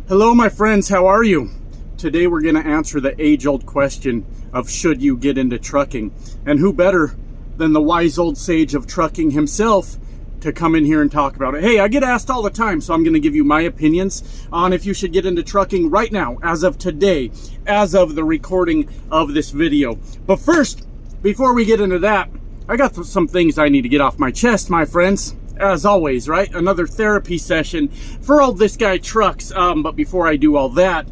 Hello, my friends. How are you? Today we're going to answer the age-old question of should you get into trucking? And who better than the wise old sage of trucking himself to come in here and talk about it. Hey, I get asked all the time, so I'm going to give you my opinions on if you should get into trucking right now, as of today, as of the recording of this video. But first, before we get into that, I got some things I need to get off my chest, my friends. As always, right? Another therapy session for Old This Guy Trucks. But before I do all that,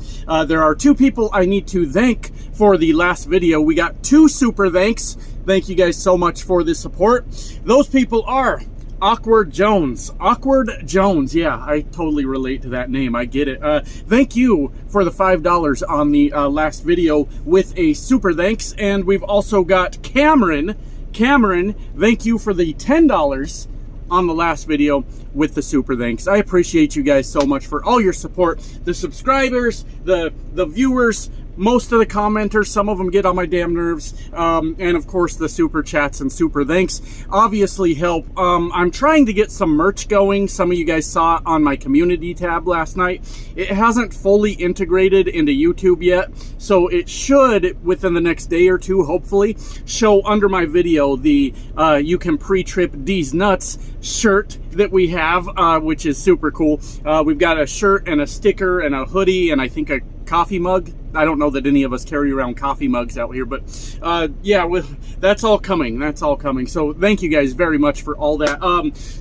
there are two people I need to thank for the last video. We got two super thanks. Thank you guys so much for the support. Those people are Awkward Jones. Awkward Jones. Yeah, I totally relate to that name. I get it. Thank you for the $5 on the last video with a super thanks. And we've also got Cameron. Cameron, thank you for the $10 on the last video with the super thanks. I appreciate you guys so much for all your support. The subscribers, the viewers, most of the commenters, some of them get on my damn nerves, and of course the super chats and super thanks obviously help. I'm trying to get some merch going. Some of you guys saw it on my community tab last night. It hasn't fully integrated into YouTube yet, so it should within the next day or two hopefully show under my video the you can pre-trip these nuts shirt that we have, which is super cool. We've got a shirt and a sticker and a hoodie and I think a coffee mug. I don't know that any of us carry around coffee mugs out here, but yeah, that's all coming. That's all coming. So thank you guys very much for all that.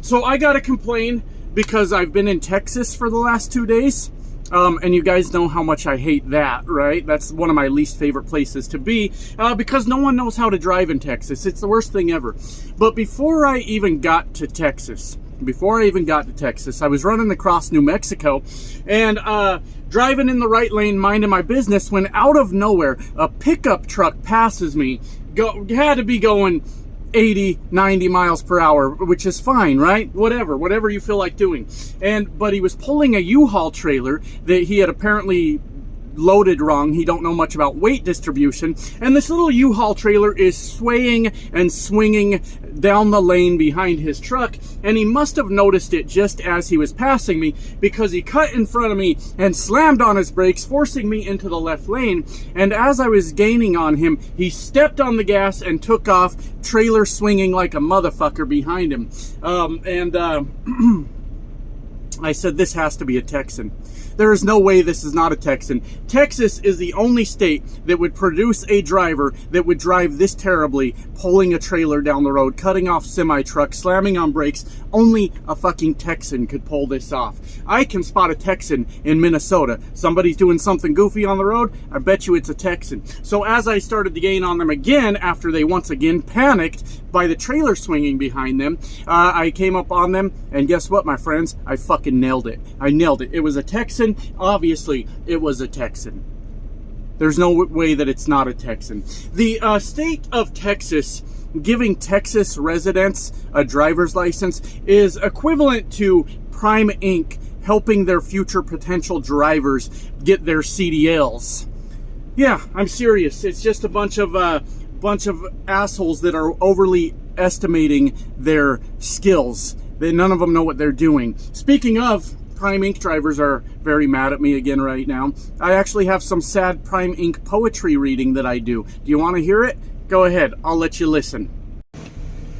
So I gotta complain because I've been in Texas for the last 2 days. And you guys know how much I hate that, right? That's one of my least favorite places to be because no one knows how to drive in Texas. It's the worst thing ever. But before I even got to Texas, I was running across New Mexico and driving in the right lane, minding my business, when out of nowhere, a pickup truck passes me. Had to be going 80, 90 miles per hour, which is fine, right? Whatever you feel like doing. But he was pulling a U-Haul trailer that he had apparently loaded wrong. He don't know much about weight distribution, and this little U-Haul trailer is swaying and swinging down the lane behind his truck, and he must have noticed it just as he was passing me because he cut in front of me and slammed on his brakes, forcing me into the left lane. And as I was gaining on him, he stepped on the gas and took off, trailer swinging like a motherfucker behind him. I said, this has to be a Texan. There is no way this is not a Texan. Texas is the only state that would produce a driver that would drive this terribly, pulling a trailer down the road, cutting off semi-trucks, slamming on brakes. Only a fucking Texan could pull this off. I can spot a Texan in Minnesota. Somebody's doing something goofy on the road, I bet you it's a Texan. So as I started to gain on them again, after they once again panicked by the trailer swinging behind them, I came up on them, and guess what, my friends? I fucking nailed it. I nailed it. It was a Texan. Obviously, it was a Texan. There's no way that it's not a Texan. The state of Texas giving Texas residents a driver's license is equivalent to Prime Inc. helping their future potential drivers get their CDLs. Yeah, I'm serious. It's just a bunch of assholes that are overly estimating their skills. None of them know what they're doing. Speaking of, Prime Inc. drivers are very mad at me again right now. I actually have some sad Prime Inc. poetry reading that I do. Do you want to hear it? Go ahead, I'll let you listen.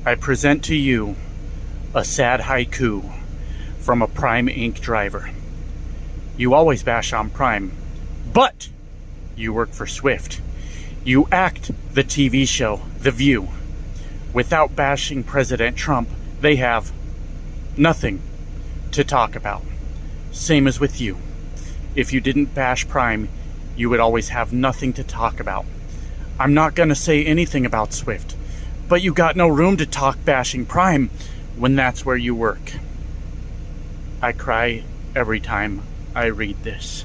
I present to you a sad haiku from a Prime Inc. driver. You always bash on Prime, but you work for Swift. You act the TV show, The View. Without bashing President Trump, they have nothing to talk about. Same as with you. If you didn't bash Prime, you would always have nothing to talk about. I'm not gonna say anything about Swift, but you got no room to talk bashing Prime when that's where you work. I cry every time I read this.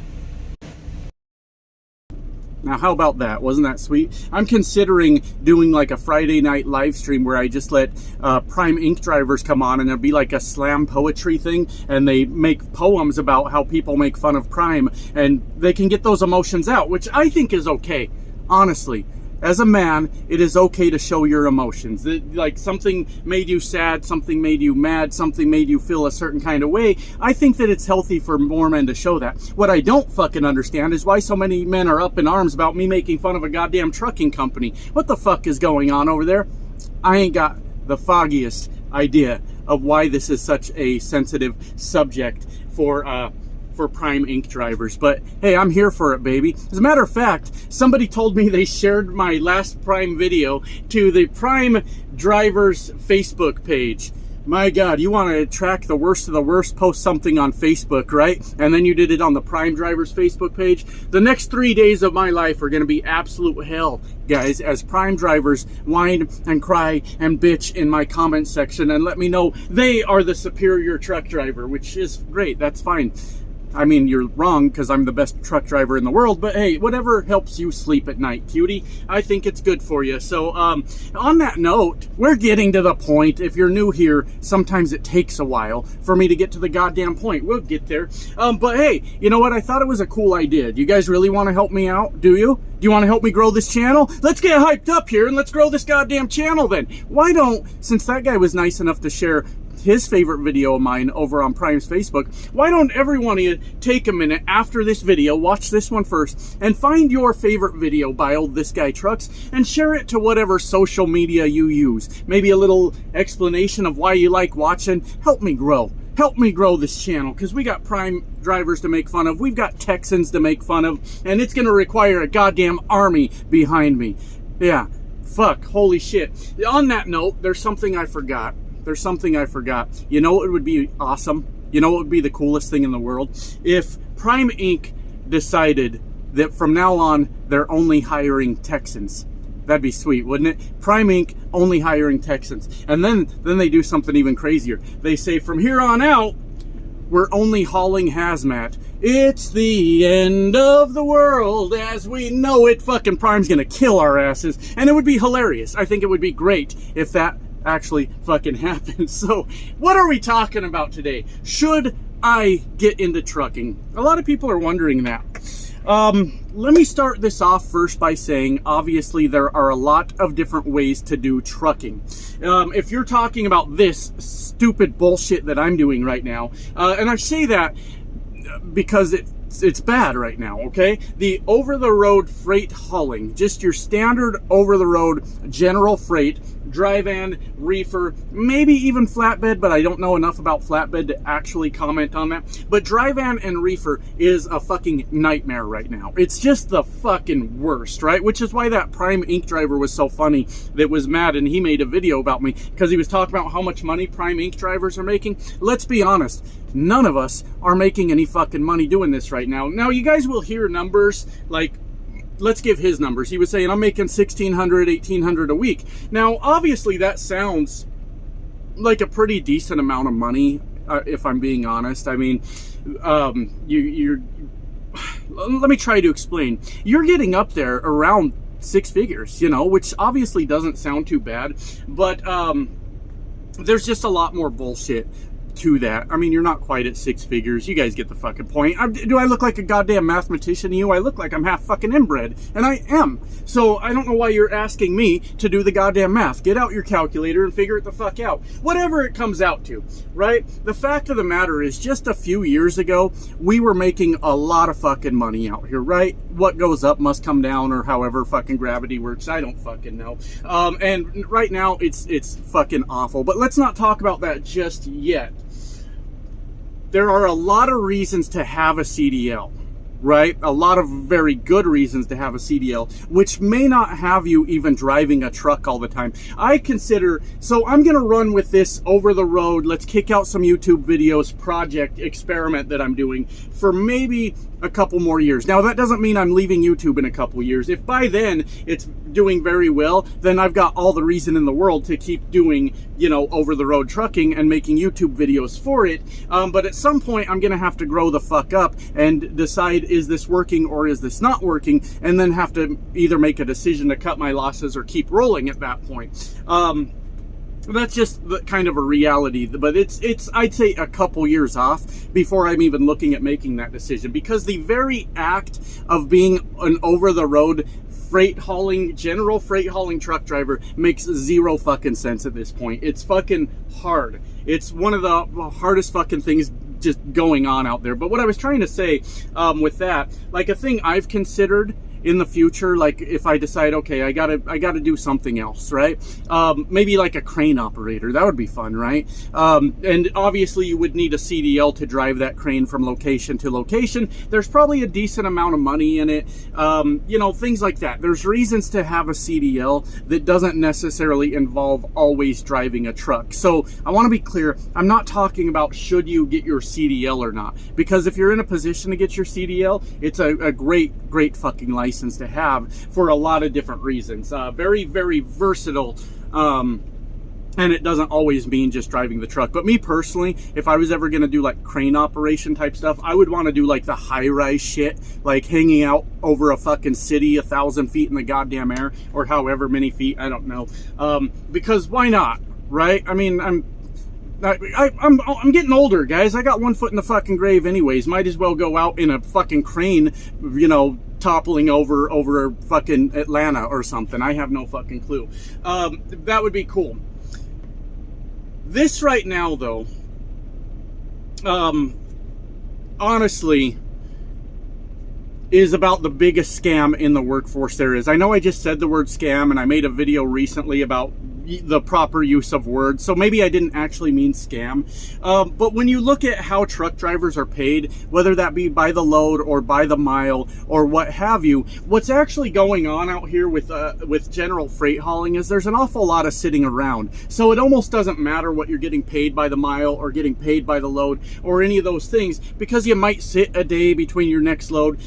Now, how about that? Wasn't that sweet? I'm considering doing like a Friday night live stream where I just let Prime Inc. drivers come on, and it'll be like a slam poetry thing, and they make poems about how people make fun of Prime, and they can get those emotions out, which I think is okay, honestly. as a man, it is okay to show your emotions. Like something made you sad, something made you mad, something made you feel a certain kind of way. I think that it's healthy for more men to show that. What I don't fucking understand is why so many men are up in arms about me making fun of a goddamn trucking company. What the fuck is going on over there? I ain't got the foggiest idea of why this is such a sensitive subject for Prime Inc. drivers, but hey, I'm here for it, baby. As a matter of fact, somebody told me they shared my last Prime video to the Prime drivers Facebook page. My God, you want to track the worst of the worst, post something on Facebook, right? And then you did it on the Prime drivers Facebook page. The next 3 days of my life are going to be absolute hell, guys, as Prime drivers whine and cry and bitch in my comment section and let me know they are the superior truck driver, which is great. That's fine. I mean, you're wrong because I'm the best truck driver in the world, but hey, whatever helps you sleep at night, cutie. I think it's good for you. So, on that note, we're getting to the point. If you're new here, sometimes it takes a while for me to get to the goddamn point. We'll get there. But hey, you know what? I thought it was a cool idea. Do you guys really want to help me out? Do you? Do you want to help me grow this channel? Let's get hyped up here and let's grow this goddamn channel then. Why don't, since that guy was nice enough to share his favorite video of mine over on Prime's Facebook, why don't every one of you take a minute after this video, watch this one first, and find your favorite video by old This Guy Trucks and share it to whatever social media you use. Maybe a little explanation of why you like watching. Help me grow. Help me grow this channel, because we got Prime drivers to make fun of, we've got Texans to make fun of, and it's going to require a goddamn army behind me. Yeah, fuck, holy shit. On that note, there's something I forgot. You know what would be awesome? You know what would be the coolest thing in the world? If Prime Inc. decided that from now on, they're only hiring Texans. That'd be sweet, wouldn't it? Prime Inc. only hiring Texans. And then they do something even crazier. They say from here on out, we're only hauling hazmat. It's the end of the world as we know it. Fucking Prime's gonna kill our asses. And it would be hilarious. I think it would be great if that actually fucking happens. So what are we talking about today? Should I get into trucking? A lot of people are wondering that. Let me start this off first by saying, obviously, there are a lot of different ways to do trucking. If you're talking about this stupid bullshit that I'm doing right now, and I say that because it's bad right now, okay? The over-the-road freight hauling, just your standard over-the-road general freight, dry van, reefer, maybe even flatbed, but I don't know enough about flatbed to actually comment on that. But dry van and reefer is a fucking nightmare right now. It's just the fucking worst, right? Which is why that Prime Inc. driver was so funny that was mad and he made a video about me because he was talking about how much money Prime Inc. drivers are making. Let's be honest. None of us are making any fucking money doing this right now. Now, you guys will hear numbers like, let's give his numbers. He was saying, I'm making $1,600, $1,800 a week. Now, obviously, that sounds like a pretty decent amount of money, if I'm being honest. I mean, let me try to explain. You're getting up there around six figures, you know, which obviously doesn't sound too bad, but there's just a lot more bullshit to that. I mean, you're not quite at six figures. You guys get the fucking point. Do I look like a goddamn mathematician to you? I look like I'm half fucking inbred, and I am. So I don't know why you're asking me to do the goddamn math. Get out your calculator and figure it the fuck out. Whatever it comes out to, right? The fact of the matter is, just a few years ago, we were making a lot of fucking money out here, right? What goes up must come down, or however fucking gravity works. I don't fucking know. And right now, it's fucking awful. But let's not talk about that just yet. There are a lot of reasons to have a CDL, right? A lot of very good reasons to have a CDL, which may not have you even driving a truck all the time. I consider, so I'm going to run with this over the road, let's kick out some YouTube videos project experiment that I'm doing for maybe a couple more years. Now, that doesn't mean I'm leaving YouTube in a couple years. If by then it's doing very well, then I've got all the reason in the world to keep doing, you know, over-the-road trucking and making YouTube videos for it. But at some point, I'm going to have to grow the fuck up and decide, is this working or is this not working? And then have to either make a decision to cut my losses or keep rolling at that point. That's just the kind of a reality, but it's I'd say a couple years off before I'm even looking at making that decision, because the very act of being an over-the-road general freight hauling truck driver makes zero fucking sense at this point. It's fucking hard. It's one of the hardest fucking things just going on out there. But what I was trying to say with that, like a thing I've considered in the future, like if I decide, okay, I gotta do something else, right? Maybe like a crane operator. That would be fun, right? And obviously you would need a CDL to drive that crane from location to location. There's probably a decent amount of money in it, you know, things like that. There's reasons to have a CDL that doesn't necessarily involve always driving a truck. So I want to be clear, I'm not talking about should you get your CDL or not, because if you're in a position to get your CDL, it's a great fucking license to have for a lot of different reasons. Very, very versatile. And it doesn't always mean just driving the truck. But me personally, if I was ever going to do like crane operation type stuff, I would want to do like the high-rise shit, like hanging out over a fucking city 1,000 feet in the goddamn air, or however many feet, I don't know. Because why not, right? I mean, I'm getting older, guys. I got one foot in the fucking grave anyways. Might as well go out in a fucking crane, you know, toppling over fucking Atlanta or something. I have no fucking clue. That would be cool. This right now, though, honestly, is about the biggest scam in the workforce there is. I know I just said the word scam, and I made a video recently about the proper use of words, so maybe I didn't actually mean scam. But when you look at how truck drivers are paid, whether that be by the load or by the mile or what have you, what's actually going on out here with general freight hauling is there's an awful lot of sitting around. So it almost doesn't matter what you're getting paid by the mile or getting paid by the load or any of those things, because you might sit a day between your next load.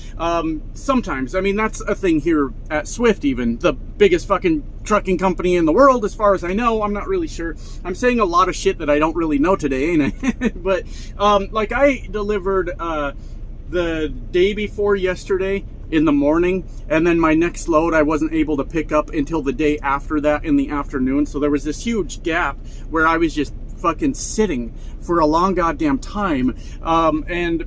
Sometimes, I mean, that's a thing here at Swift, even the biggest fucking trucking company in the world, as far as I know. I'm not really sure. I'm saying a lot of shit that I don't really know today, ain't I? But like I delivered the day before yesterday in the morning, and then my next load I wasn't able to pick up until the day after that in the afternoon. So there was this huge gap where I was just fucking sitting for a long goddamn time. And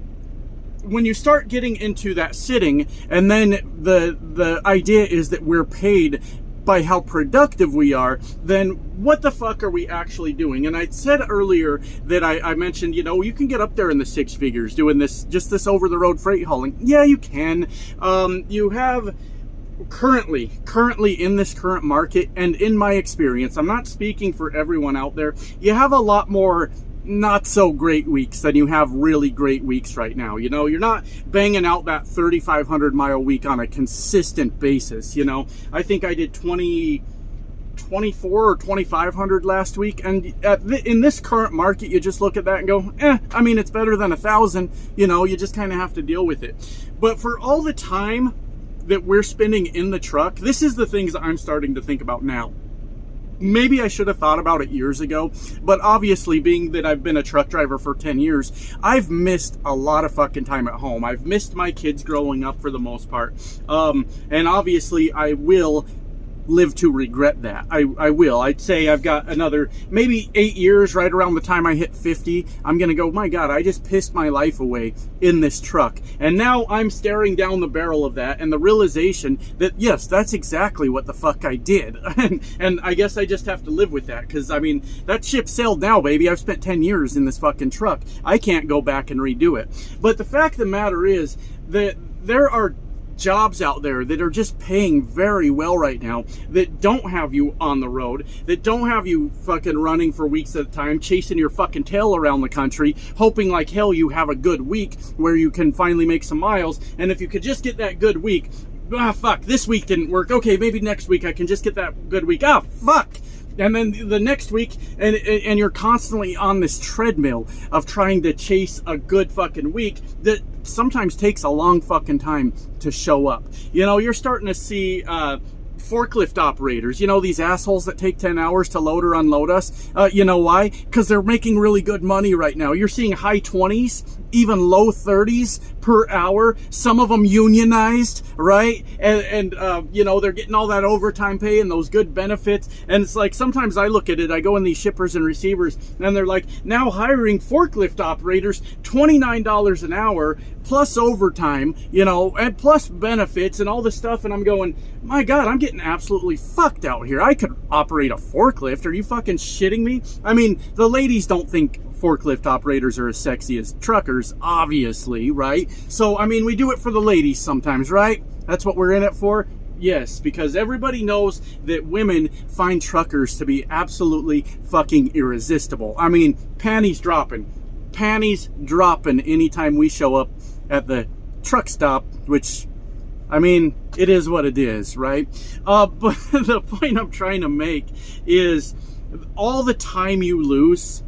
when you start getting into that sitting, and then the idea is that we're paid by how productive we are, then what the fuck are we actually doing? And I said earlier that I mentioned, you know, you can get up there in the six figures doing this over-the-road freight hauling. Yeah, you can. You have currently in this current market, and in my experience, I'm not speaking for everyone out there, you have a lot more not so great weeks than you have really great weeks right now. You know, you're not banging out that 3,500 mile week on a consistent basis. You know, I think I did 24 or 2,500 last week, and in this current market, you just look at that and go, I mean, it's better than 1,000. You know, you just kind of have to deal with it. But for all the time that we're spending in the truck, this is the things that I'm starting to think about now. Maybe I should have thought about it years ago, but obviously, being that I've been a truck driver for 10 years, I've missed a lot of fucking time at home. I've missed my kids growing up for the most part. And obviously, I will live to regret that. I will. I'd say I've got another maybe 8 years. Right around the time I hit 50, I'm gonna go, my God, I just pissed my life away in this truck. And now I'm staring down the barrel of that, and the realization that yes, that's exactly what the fuck I did. And I guess I just have to live with that, because I mean, that ship sailed now, baby. I've spent 10 years in this fucking truck. I can't go back and redo it. But the fact of the matter is that there are jobs out there that are just paying very well right now, that don't have you on the road, that don't have you fucking running for weeks at a time, chasing your fucking tail around the country, hoping like hell you have a good week where you can finally make some miles. And if you could just get that good week, fuck, this week didn't work, okay, maybe next week I can just get that good week, fuck. And then the next week, and you're constantly on this treadmill of trying to chase a good fucking week that sometimes takes a long fucking time to show up. You know, you're starting to see forklift operators, you know, these assholes that take 10 hours to load or unload us. You know why? Because they're making really good money right now. You're seeing high 20s, even low 30s per hour. Some of them unionized, right? And you know, they're getting all that overtime pay and those good benefits. And it's like, sometimes I look at it, I go in these shippers and receivers, and they're like, now hiring forklift operators, $29 an hour, plus overtime, you know, and plus benefits and all this stuff. And I'm going, my God, I'm getting absolutely fucked out here. I could operate a forklift. Are you fucking shitting me? I mean, the ladies don't think forklift operators are as sexy as truckers, obviously, right? So, I mean, we do it for the ladies sometimes, right? That's what we're in it for. Yes, because everybody knows that women find truckers to be absolutely fucking irresistible. I mean, panties dropping anytime we show up at the truck stop, which, I mean, it is what it is, right? But the point I'm trying to make is all the time you lose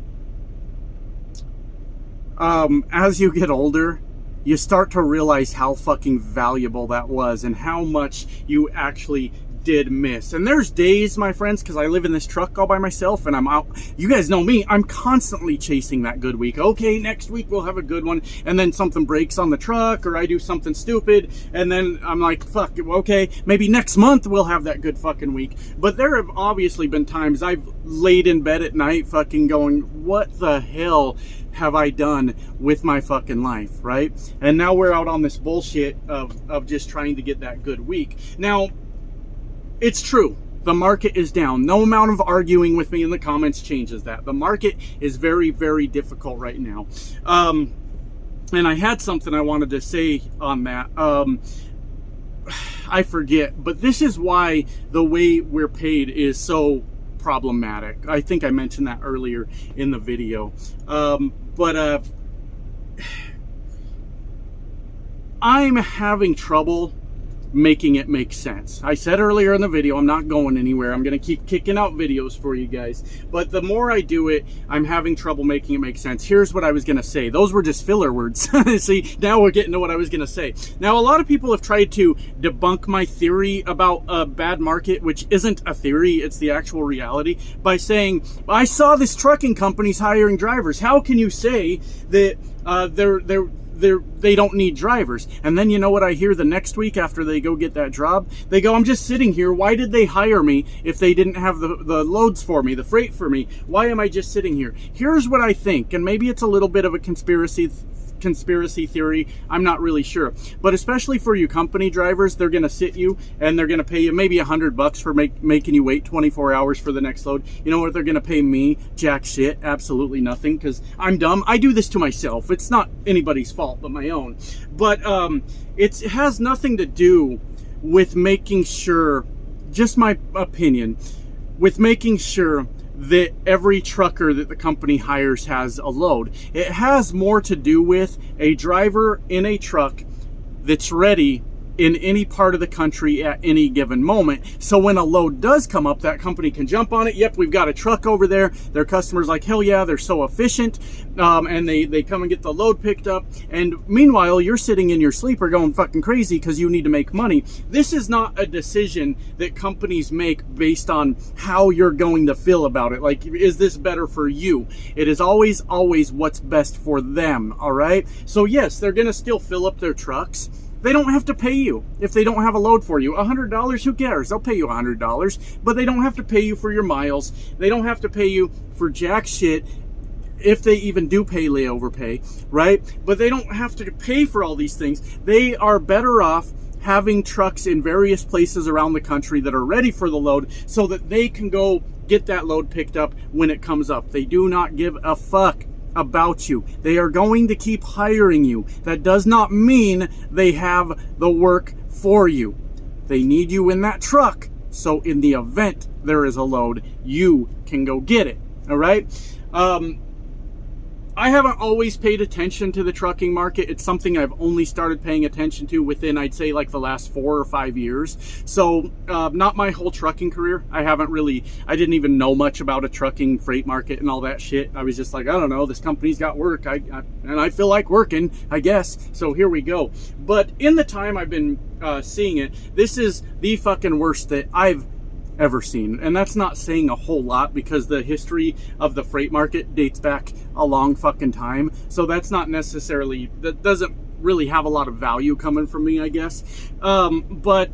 as you get older, you start to realize how fucking valuable that was and how much you actually did miss. And there's days, my friends, because I live in this truck all by myself and I'm out. You guys know me. I'm constantly chasing that good week. Okay, next week we'll have a good one. And then something breaks on the truck or I do something stupid. And then I'm like, fuck, okay, maybe next month we'll have that good fucking week. But there have obviously been times I've laid in bed at night fucking going, what the hell have I done with my fucking life, right? And now we're out on this bullshit of just trying to get that good week. Now, it's true. The market is down. No amount of arguing with me in the comments changes that. The market is very, very difficult right now. And I had something I wanted to say on that. I forget, but this is why the way we're paid is so problematic. I think I mentioned that earlier in the video. But I'm having trouble making it make sense. I said earlier in the video, I'm not going anywhere. I'm going to keep kicking out videos for you guys. But the more I do it, I'm having trouble making it make sense. Here's what I was going to say. Those were just filler words. See, now we're getting to what I was going to say. Now, a lot of people have tried to debunk my theory about a bad market, which isn't a theory, it's the actual reality, by saying, I saw this trucking company's hiring drivers. How can you say that they don't need drivers? And then you know what I hear the next week after they go get that job? They go, I'm just sitting here. Why did they hire me if they didn't have the loads for me, the freight for me? Why am I just sitting here? Here's what I think, and maybe it's a little bit of a conspiracy theory, I'm not really sure, but especially for you company drivers, they're going to sit you and they're going to pay you maybe $100 for making you wait 24 hours for the next load. You know what they're going to pay me? Jack shit, absolutely nothing, because I'm dumb. I do this to myself. It's not anybody's fault but my own. But it has nothing to do with making sure, just my opinion, with making sure that every trucker that the company hires has a load. It has more to do with a driver in a truck that's ready in any part of the country at any given moment. So when a load does come up, that company can jump on it. Yep, we've got a truck over there. Their customers like, hell yeah, they're so efficient. And they come and get the load picked up. And meanwhile, you're sitting in your sleeper going fucking crazy because you need to make money. This is not a decision that companies make based on how you're going to feel about it. Like, is this better for you? It is always what's best for them, all right? So yes, they're gonna still fill up their trucks. They don't have to pay you if they don't have a load for you. $100, who cares? They'll pay you $100, but they don't have to pay you for your miles. They don't have to pay you for jack shit, if they even do pay layover pay, right? But they don't have to pay for all these things. They are better off having trucks in various places around the country that are ready for the load so that they can go get that load picked up when it comes up. They do not give a fuck about you. They are going to keep hiring you. That does not mean they have the work for you. They need you in that truck, so in the event there is a load, you can go get it. All right? I haven't always paid attention to the trucking market. It's something I've only started paying attention to within, I'd say, like the last 4 or 5 years. So not my whole trucking career. I didn't even know much about a trucking freight market and all that shit. I was just like, I don't know, this company's got work. And I feel like working, I guess. So here we go. But in the time I've been seeing it, this is the fucking worst that I've ever seen. And that's not saying a whole lot, because the history of the freight market dates back a long fucking time. So that's not necessarily, that doesn't really have a lot of value coming from me, I guess. But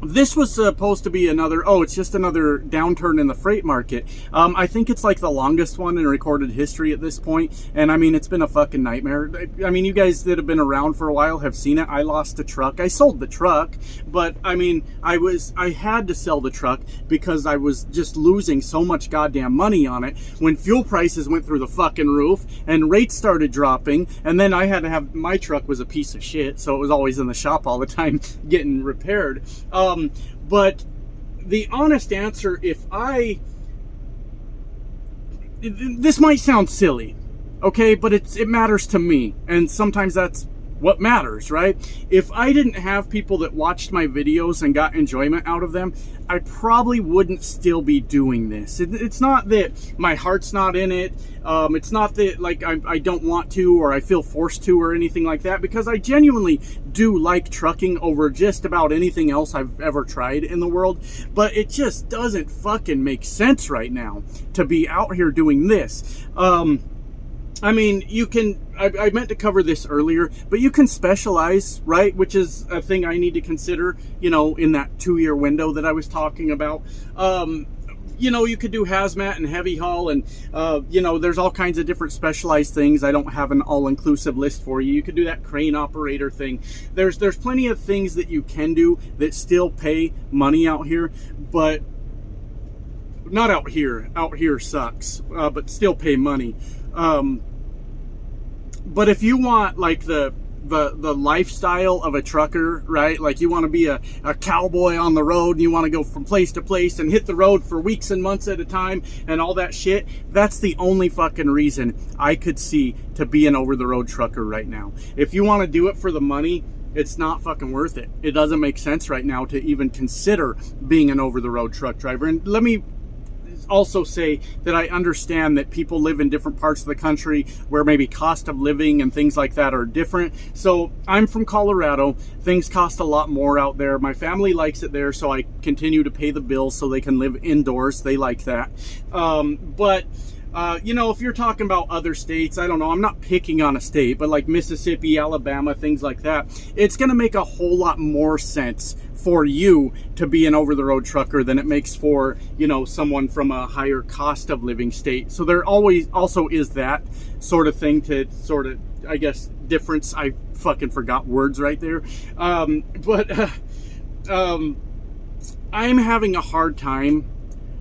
this was supposed to be another, it's just another downturn in the freight market. I think it's like the longest one in recorded history at this point. And I mean, it's been a fucking nightmare. I mean, you guys that have been around for a while have seen it. I lost a truck. I sold the truck, but I mean, I had to sell the truck because I was just losing so much goddamn money on it when fuel prices went through the fucking roof and rates started dropping. And then I had to have, my truck was a piece of shit, so it was always in the shop all the time getting repaired. But the honest answer, this might sound silly, okay, but it matters to me, and sometimes that's what matters, right? If I didn't have people that watched my videos and got enjoyment out of them, I probably wouldn't still be doing this. It's not that my heart's not in it. It's not that like I don't want to, or I feel forced to, or anything like that, because I genuinely do like trucking over just about anything else I've ever tried in the world. But it just doesn't fucking make sense right now to be out here doing this. I mean, you can, I meant to cover this earlier, but you can specialize, right? Which is a thing I need to consider, you know, in that 2-year window that I was talking about. You know, you could do hazmat and heavy haul, and, you know, there's all kinds of different specialized things. I don't have an all-inclusive list for you. You could do that crane operator thing. There's plenty of things that you can do that still pay money out here, but not out here. Out here sucks, but still pay money. But if you want like the lifestyle of a trucker, right? Like you want to be a cowboy on the road, and you want to go from place to place and hit the road for weeks and months at a time and all that shit, that's the only fucking reason I could see to be an over-the-road trucker right now. If you want to do it for the money, it's not fucking worth it. It doesn't make sense right now to even consider being an over-the-road truck driver. And let me also say that I understand that people live in different parts of the country where maybe cost of living and things like that are different. So I'm from Colorado. Things cost a lot more out there. My family likes it there, so I continue to pay the bills so they can live indoors. They like that. You know, if you're talking about other states, I don't know, I'm not picking on a state, but like Mississippi, Alabama, things like that, it's going to make a whole lot more sense for you to be an over-the-road trucker than it makes for, you know, someone from a higher cost of living state. So there always also is that sort of thing to sort of, I guess, difference. I fucking forgot words right there. I'm having a hard time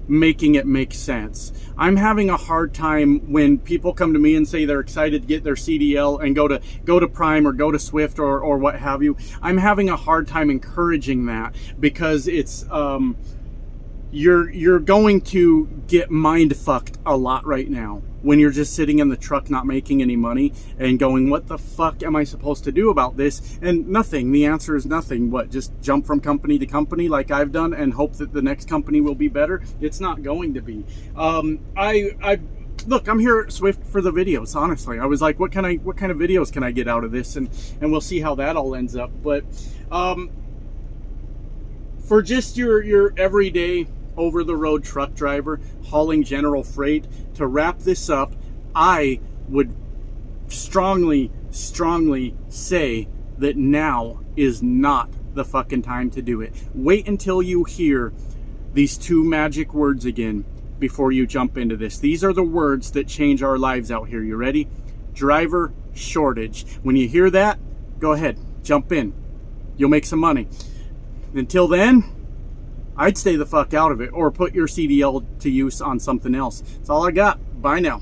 making it make sense. I'm having a hard time when people come to me and say they're excited to get their CDL and go to Prime or go to Swift or what have you. I'm having a hard time encouraging that, because it's you're going to get mind fucked a lot right now when you're just sitting in the truck not making any money and going, what the fuck am I supposed to do about this? And nothing. The answer is nothing. What, just jump from company to company like I've done and hope that the next company will be better? It's not going to be. Look, I'm here at Swift for the videos, honestly. I was like, what kind of videos can I get out of this? And we'll see how that all ends up. But for just your everyday over-the-road truck driver hauling general freight, to wrap this up, I would strongly say that now is not the fucking time to do it. Wait until you hear these 2 magic words again before you jump into this. These are the words that change our lives out here. You ready? Driver shortage. When you hear that, go ahead, jump in. You'll make some money. Until then, I'd stay the fuck out of it, or put your CDL to use on something else. That's all I got. Bye now.